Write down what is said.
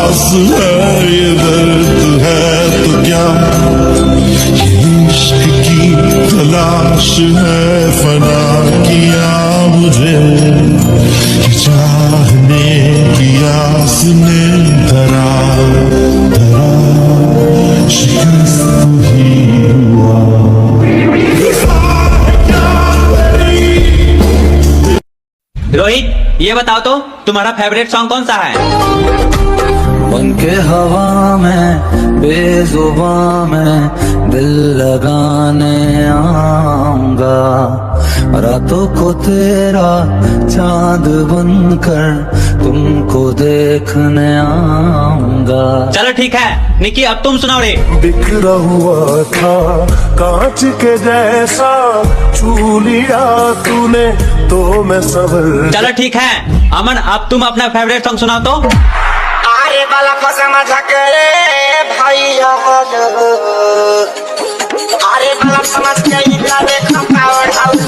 एहसास है ये दर्द है तो क्या, ये इश्क की तलाश है फना किया मुझे, ये चाहने की आस ने धरा धरा शिकस्त ही हुआ। रोहित, ये बताओ तो तुम्हारा फेवरेट सॉन्ग कौन सा है? बन के हवा में बेजुबां में दिल लगाने आऊंगा, रातों को तेरा चांद बनकर तुमको देखने आऊंगा। चलो ठीक है निकी, अब तुम सुनाओ रे। बिखरा हुआ था कांच के जैसा, छू लिया तूने तो मैं सवर। चलो ठीक है अमन, अब तुम अपना फेवरेट सॉन्ग सुनाओ तो। अरे बाला फसा मजा करे भाई, अरे बाला समझ के इतना देखा पावर हाउस